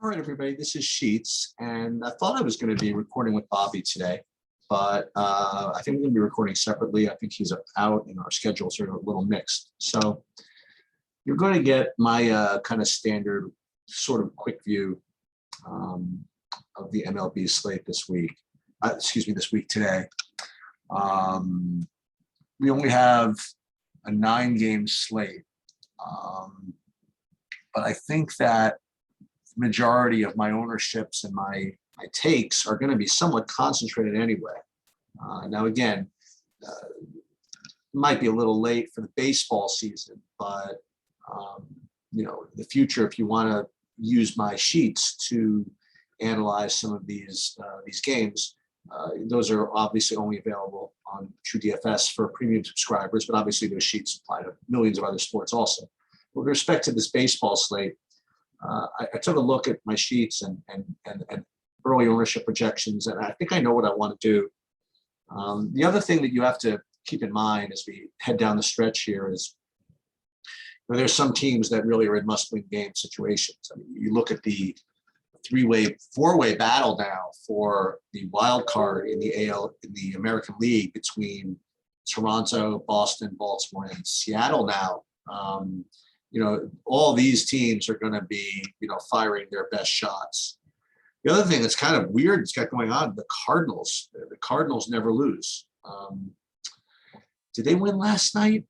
All right, everybody, this is Sheets, and I thought I was going to be recording with Bobby today, but I think we're going to be recording separately. I think he's out, and our schedules are a little mixed. So you're going to get my kind of standard sort of quick view of the MLB slate this week. This week today. We only have a 9-game slate, but I think that majority of my ownerships and my takes are going to be somewhat concentrated anyway. Now, again, might be a little late for the baseball season, but the future, if you want to use my sheets to analyze some of these games, those are obviously only available on TrueDFS for premium subscribers, but obviously those sheets apply to millions of other sports also. With respect to this baseball slate, I took a look at my sheets and early ownership projections, and I think I know what I want to do. The other thing that you have to keep in mind as we head down the stretch here is there's some teams that really are in must-win game situations. I mean, you look at the four-way battle now for the wild card in the American League between Toronto, Boston, Baltimore, and Seattle now. All these teams are going to be, firing their best shots. The other thing that's kind of weird that's got going on, the Cardinals never lose. Did they win last night?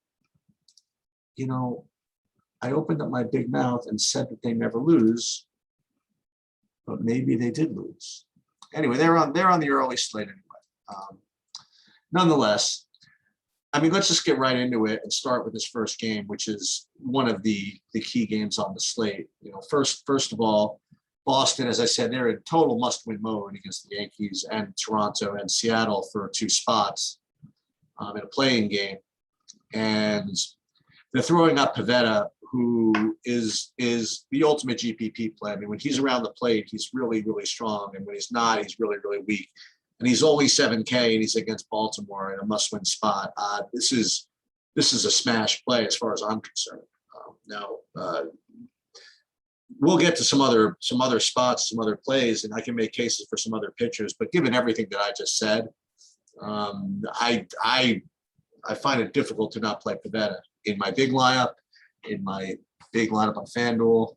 I opened up my big mouth and said that they never lose, but maybe they did lose. Anyway, they're on the early slate anyway. Nonetheless, I mean, let's just get right into it and start with this first game, which is one of the key games on the slate. First of all, Boston, as I said, they're in total must-win mode against the Yankees and Toronto and Seattle for 2 spots in a playing game, and they're throwing up Pivetta, who is the ultimate GPP play. I mean, when he's around the plate, he's really, really strong, and when he's not, he's really, really weak. And he's only 7K, and he's against Baltimore in a must-win spot. This is a smash play as far as I'm concerned. We'll get to some other spots, some other plays, and I can make cases for some other pitchers. But given everything that I just said, I find it difficult to not play Pivetta in my big lineup, on FanDuel,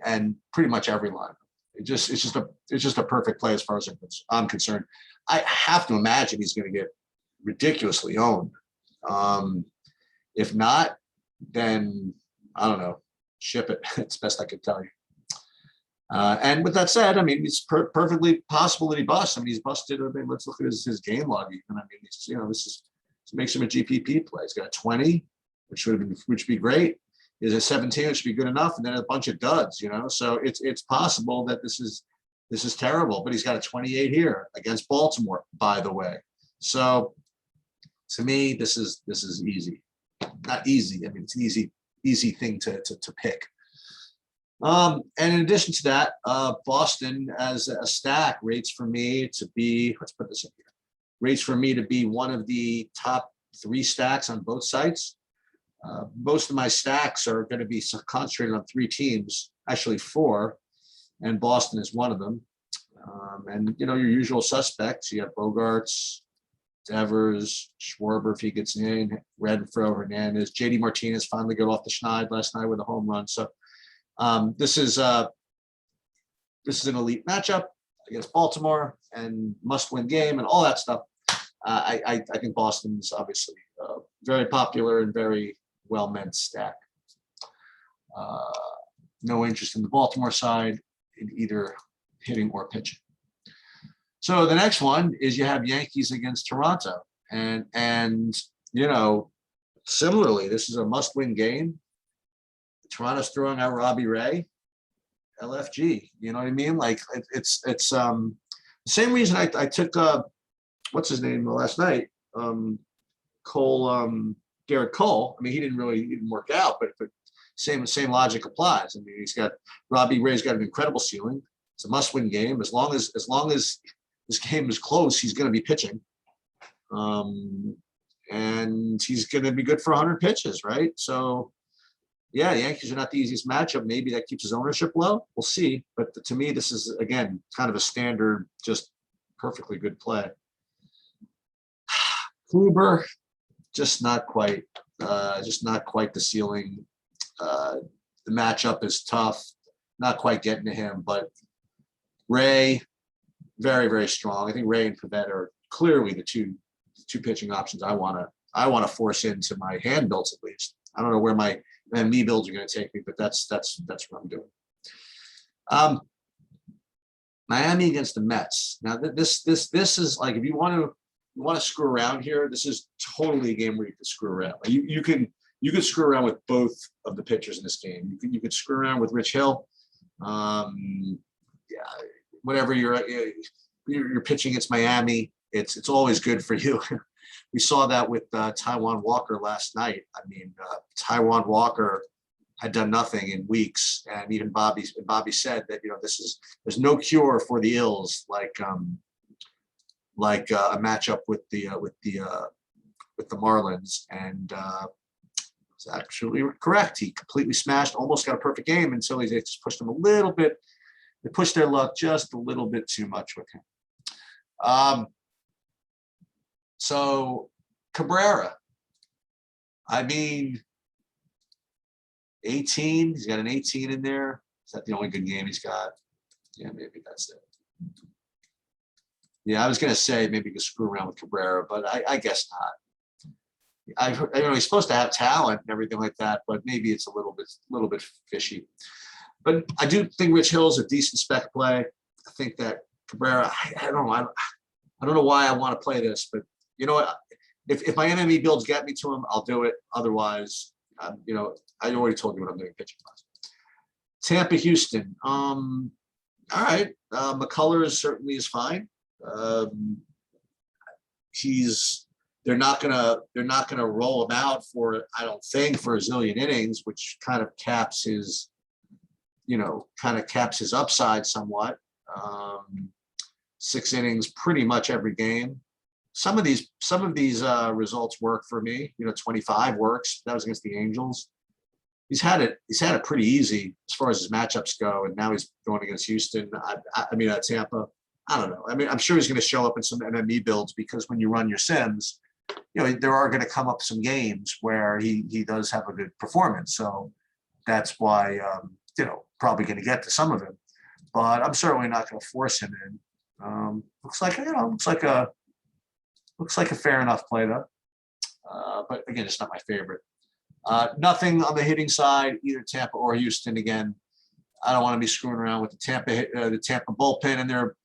and pretty much every lineup. It's just a perfect play as far as I'm concerned. I have to imagine he's going to get ridiculously owned. If not, then I don't know. Ship it. It's best I could tell you. And with that said, I mean, it's perfectly possible that he busts. I mean, he's busted. I mean, let's look at his game log. Even. I mean, this makes him a GPP play. He's got a 20, which would be great. Is a 17, which should be good enough, and then a bunch of duds, So it's possible that this is terrible, but he's got a 28 here against Baltimore, by the way. So to me, this is easy. Not easy. I mean, it's an easy thing to pick. And in addition to that, Boston as a stack rates for me to be, let's put this in here, rates for me to be one of the top 3 stacks on both sites. Most of my stacks are going to be concentrated on 3 teams, actually 4, and Boston is one of them. And your usual suspects, you have Bogarts, Devers, Schwarber if he gets in, Renfroe, Hernandez, JD Martinez finally got off the schneid last night with a home run. So this is an elite matchup against Baltimore and must-win game and all that stuff. I think Boston's obviously very popular and very well-meant stack. No interest in the Baltimore side in either hitting or pitching. So the next one is you have Yankees against Toronto, and similarly, this is a must-win game. Toronto's throwing out Robbie Ray, LFG. You know what I mean? Like it's the same reason I took what's his name last night, Garrett Cole. I mean, he didn't work out, but same logic applies. I mean, Robbie Ray's got an incredible ceiling. It's a must-win game. As long as this game is close, he's going to be pitching, and he's going to be good for 100 pitches, right? So Yeah, the Yankees are not the easiest matchup. Maybe that keeps his ownership low. We'll see. But to me, this is, again, kind of a standard, just perfectly good play. Kluber, just not quite the ceiling. The matchup is tough, not quite getting to him, but Ray, very, very strong. I think Ray and Pivetta are clearly the two pitching options I want to force into my hand builds at least. I don't know where my MLB builds are going to take me, but that's what I'm doing. Miami against the Mets. Now this is like, if you want to screw around here, this is totally a game where you can screw around. Like you can screw around with both of the pitchers in this game. You could screw around with Rich Hill. Yeah, whatever you're pitching against Miami, it's always good for you. We saw that with Taijuan Walker last night. I mean, Taijuan Walker had done nothing in weeks, and even Bobby said that, you know, there's no cure for the ills like a matchup with the Marlins, and it's actually correct. He completely smashed, almost got a perfect game until they just pushed him a little bit. They pushed their luck just a little bit too much with him. So Cabrera, I mean, 18. He's got an 18 in there. Is that the only good game he's got? Yeah, maybe that's it. Yeah, I was going to say maybe you could screw around with Cabrera, but I guess not. I know he's supposed to have talent and everything like that, but maybe it's a little bit fishy. But I do think Rich Hill's a decent spec play. I think that Cabrera, I don't know. I don't know why I want to play this, but you know what? If my MLB builds get me to him, I'll do it. Otherwise, you know, I already told you what I'm doing pitching class. Tampa, Houston. All right. McCullers certainly is fine. They're not gonna roll him out for, I don't think, for a zillion innings, which kind of caps his upside somewhat. 6 innings pretty much every game. Some of these results work for me. You know, 25 works. That was against the Angels. He's had it pretty easy as far as his matchups go, and now he's going against Houston. Tampa. I don't know. I mean, I'm sure he's going to show up in some MLB builds, because when you run your sims, you know, there are going to come up some games where he does have a good performance. So that's why you know, probably going to get to some of him, but I'm certainly not going to force him in. Looks like a fair enough play though. But again, it's not my favorite. Nothing on the hitting side, either Tampa or Houston. Again, I don't want to be screwing around with the Tampa bullpen and their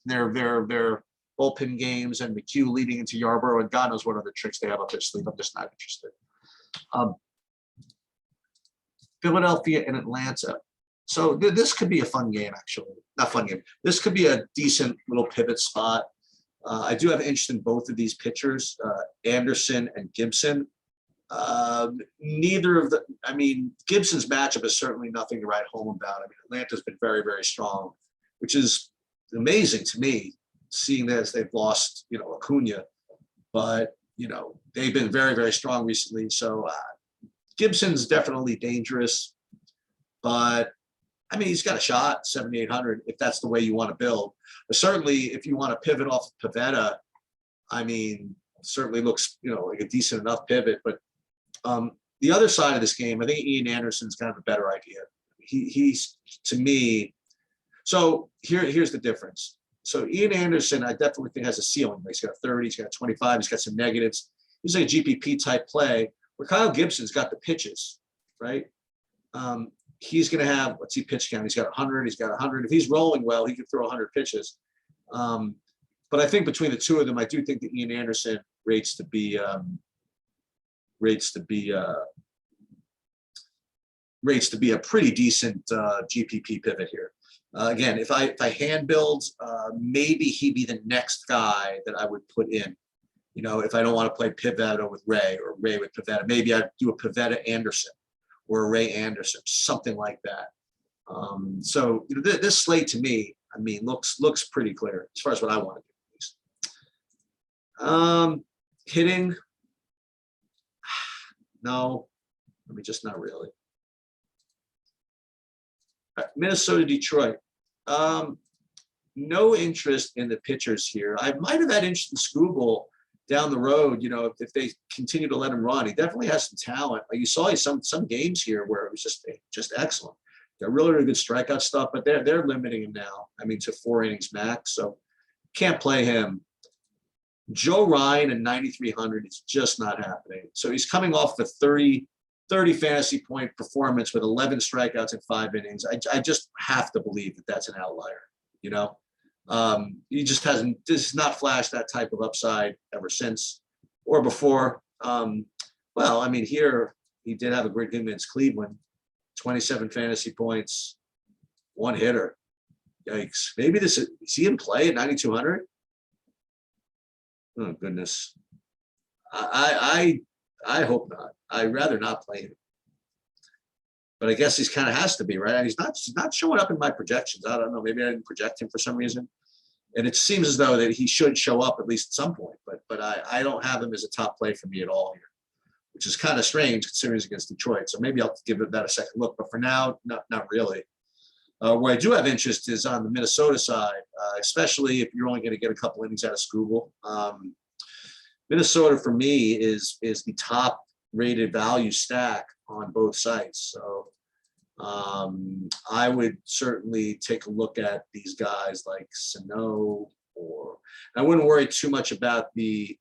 bullpen games, and McHugh leading into Yarborough, and God knows what other tricks they have up their sleeve. I'm just not interested. Philadelphia and Atlanta. So this could be a fun game, actually. Not fun game. This could be a decent little pivot spot. I do have interest in both of these pitchers, Anderson and Gibson. Neither of Gibson's matchup is certainly nothing to write home about. I mean, Atlanta's been very, very strong, which is amazing to me, seeing as they've lost, you know, Acuna, but you know, they've been very, very strong recently. So Gibson's definitely dangerous, but I mean, he's got a shot, 7,800, if that's the way you want to build. But certainly, if you want to pivot off of Pivetta, I mean, certainly looks, you know, like a decent enough pivot. But the other side of this game, I think Ian Anderson's kind of a better idea. He's, to me, so here's the difference. So Ian Anderson, I definitely think has a ceiling. He's got a 30, he's got a 25, he's got some negatives. He's like a GPP type play, where Kyle Gibson's got the pitches, right? He's going to have, what's he pitch count? He's got 100. He's got 100. If he's rolling well, he could throw 100 pitches. But I think between the two of them, I do think that Ian Anderson rates to be a pretty decent GPP pivot here. Again, if I hand build, maybe he'd be the next guy that I would put in. You know, if I don't want to play Pivetta with Ray or Ray with Pivetta, maybe I'd do a Pivetta Anderson or a Ray Anderson, something like that. So you know, this slate to me, I mean, looks pretty clear as far as what I want to do, at least. Hitting, no, I mean, just not really. Minnesota, Detroit. No interest in the pitchers here. I might have had interest in Scooble down the road, if they continue to let him run. He definitely has some talent. Like you saw some games here where it was just excellent. They're really good strikeout stuff, but they're limiting him now. I mean, to 4 innings max, so can't play him. Joe Ryan at 9,300 is just not happening. So he's coming off a 30 fantasy point performance with 11 strikeouts in 5 innings. I just have to believe that that's an outlier. He just has not flashed that type of upside ever since or before. Well, I mean, here he did have a great game against Cleveland, 27 fantasy points, 1 hitter. Yikes. Maybe is he in play at 9,200? Oh, goodness. I hope not. I'd rather not play him. But I guess he's kind of has to be, right? And he's not showing up in my projections. I don't know. Maybe I didn't project him for some reason. And it seems as though that he should show up at least at some point. But I don't have him as a top play for me at all here, which is kind of strange considering he's against Detroit. So maybe I'll give that a second look. But for now, not really. Where I do have interest is on the Minnesota side, especially if you're only going to get a couple innings out of Scooble. Minnesota for me is the top rated value stack on both sites. So I would certainly take a look at these guys like Sano, or I wouldn't worry too much about the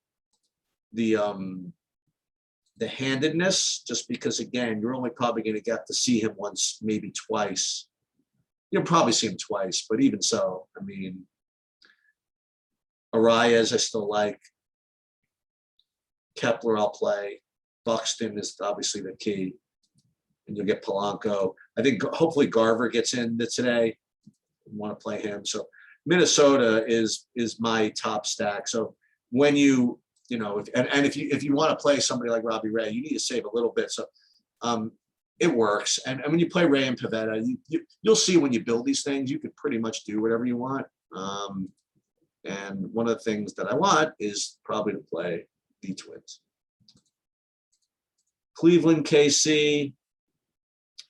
handedness, just because again, you're only probably going to get to see him once, maybe twice. You'll probably see him twice, but even so, I mean, Arias I still like. Kepler I'll play. Buxton is obviously the key. And you'll get Polanco. I think hopefully Garver gets in today. I want to play him. So Minnesota is my top stack. So when if you want to play somebody like Robbie Ray, you need to save a little bit. So it works. And when you play Ray and Pivetta, you'll see when you build these things, you can pretty much do whatever you want. And one of the things that I want is probably to play the Twins. Cleveland, KC.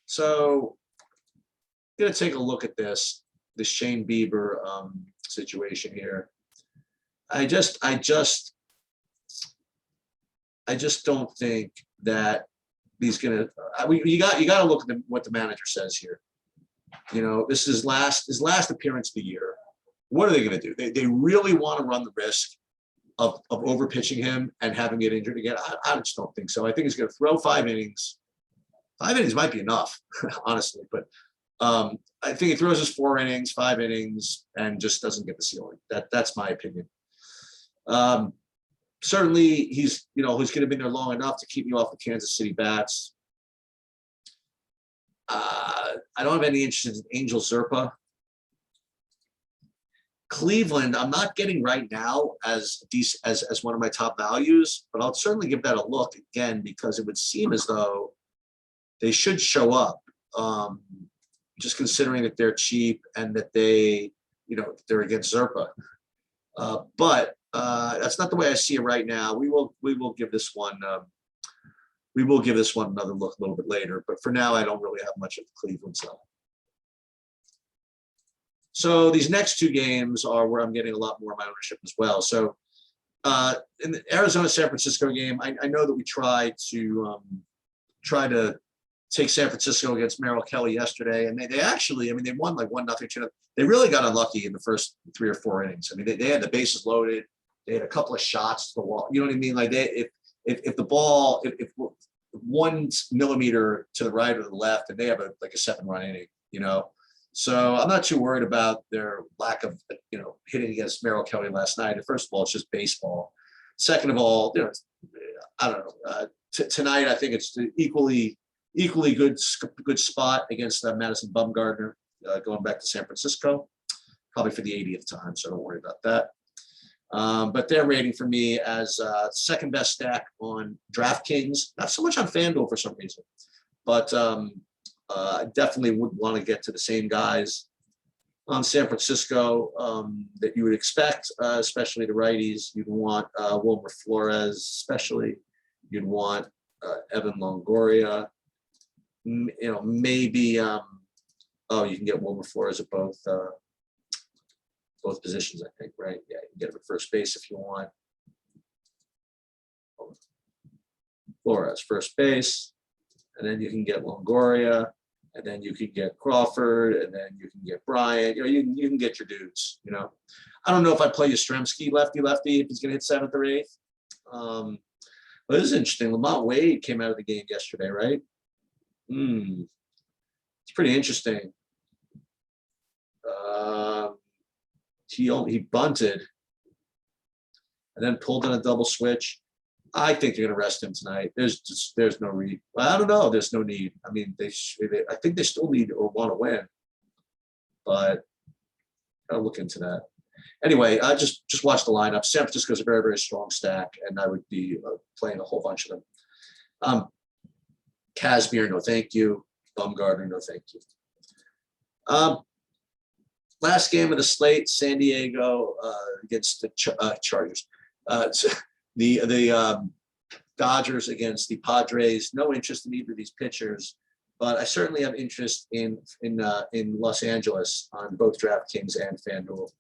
So I'm going to take a look at this Shane Bieber situation here. I just don't think that he's going to. You got to look at what the manager says here. This is his last appearance of the year. What are they going to do? They really want to run the risk of overpitching him and having him get injured again? I just don't think so. I think he's going to throw 5 innings. 5 innings might be enough, honestly. But I think he throws his 4 innings, 5 innings, and just doesn't get the ceiling. That's my opinion. Certainly, he's going to be there long enough to keep you off the Kansas City bats. I don't have any interest in Angel Zerpa. Cleveland, I'm not getting right now as one of my top values, but I'll certainly give that a look again, because it would seem as though they should show up, just considering that they're cheap and that they're against Zerpa. But that's not the way I see it right now. We will give this one. We will give this one another look a little bit later. But for now, I don't really have much of the Cleveland side. So these next 2 games are where I'm getting a lot more of my ownership as well. So in the Arizona-San Francisco game, I know that we tried to take San Francisco against Merrill Kelly yesterday, and they actually, they won like 1-0, 2-0. They really got unlucky in the first 3 or 4 innings. They had the bases loaded. They had a couple of shots to the wall. You know what I mean? Like if the ball, if 1 millimeter to the right or the left, and they have a 7-run inning, So I'm not too worried about their lack of, hitting against Merrill Kelly last night. And first of all, it's just baseball. Second of all, I don't know. Tonight, I think it's the equally good spot against Madison Bumgarner, going back to San Francisco, probably for the 80th time. So don't worry about that. But they're rating for me as second best stack on DraftKings, not so much on FanDuel for some reason, but I definitely would want to get to the same guys on San Francisco that you would expect, especially the righties. You'd want Wilmer Flores, especially. You'd want Evan Longoria. Maybe Oh, you can get Wilmer Flores at both positions, I think, right? Yeah, you can get him at first base if you want. Flores, first base, and then you can get Longoria, and then you can get Crawford, and then you can get Bryant. You can get your dudes. I don't know if I play Yastrzemski lefty if he's going to hit 7th or 8th. But this is interesting. Lamont Wade came out of the game yesterday, right? It's pretty interesting. He bunted and then pulled in a double switch. I think they're going to rest him tonight. There's no need. Well, I don't know. There's no need. I mean, I think they still need or want to win, but I'll look into that. Anyway, I just watch the lineup. San Francisco's a very, very strong stack, and I would be playing a whole bunch of them. Kazmir, no thank you. Bumgarner, no thank you. Last game of the slate, San Diego against the Chargers. The Dodgers against the Padres. No interest in either of these pitchers, but I certainly have interest in Los Angeles on both DraftKings and FanDuel.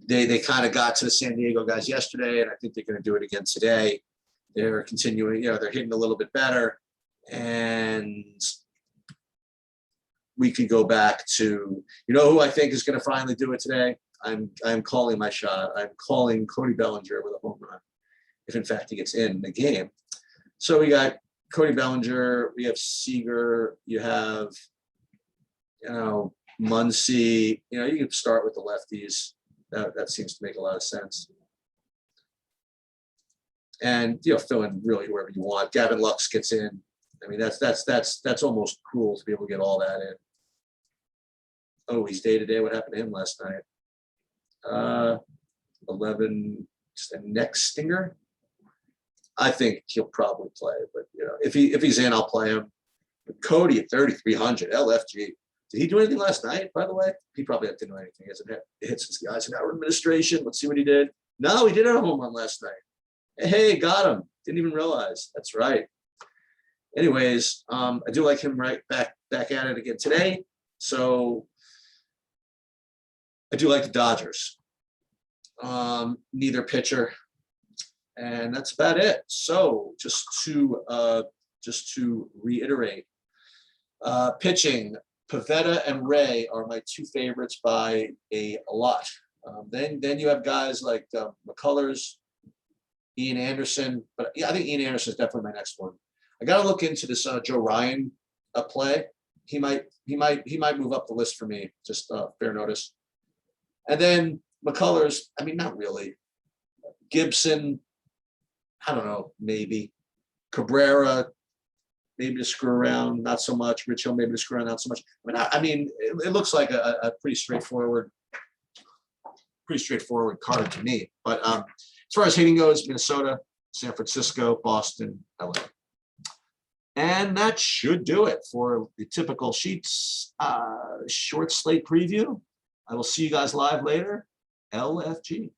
They kind of got to the San Diego guys yesterday, and I think they're going to do it again today. They're continuing, they're hitting a little bit better, and we could go back to, who I think is going to finally do it today. I'm calling my shot. I'm calling Cody Bellinger with a home run, if in fact he gets in the game. So we got Cody Bellinger, we have Seager, you have, Muncy. You can start with the lefties. That seems to make a lot of sense. And fill in really whoever you want. Gavin Lux gets in. I mean, that's almost cruel to be able to get all that in. Oh, he's day-to-day. What happened to him last night? 11, just a neck stinger. I think he'll probably play, but if he's in, I'll play him. But Cody at 3,300 LFG. Did he do anything last night, by the way? He probably didn't do anything. He hasn't hit since the Eisenhower administration. Let's see what he did. No, he did have a home run last night. Hey, got him. Didn't even realize. That's right. Anyways, I do like him right back at it again today. So I do like the Dodgers. Neither pitcher. And that's about it. So just to reiterate, pitching, Pivetta and Ray are my two favorites by a lot. Then you have guys like McCullers, Ian Anderson, but yeah, I think Ian Anderson is definitely my next one. I got to look into this Joe Ryan play. He might move up the list for me. Just fair notice. And then McCullers, I mean, not really. Gibson, I don't know, maybe. Cabrera, maybe to screw around, not so much. Rich Hill, maybe to screw around, not so much. I mean, it looks like a pretty straightforward card to me. But as far as hitting goes, Minnesota, San Francisco, Boston, LA. And that should do it for the typical Sheets short slate preview. I will see you guys live later. LFG.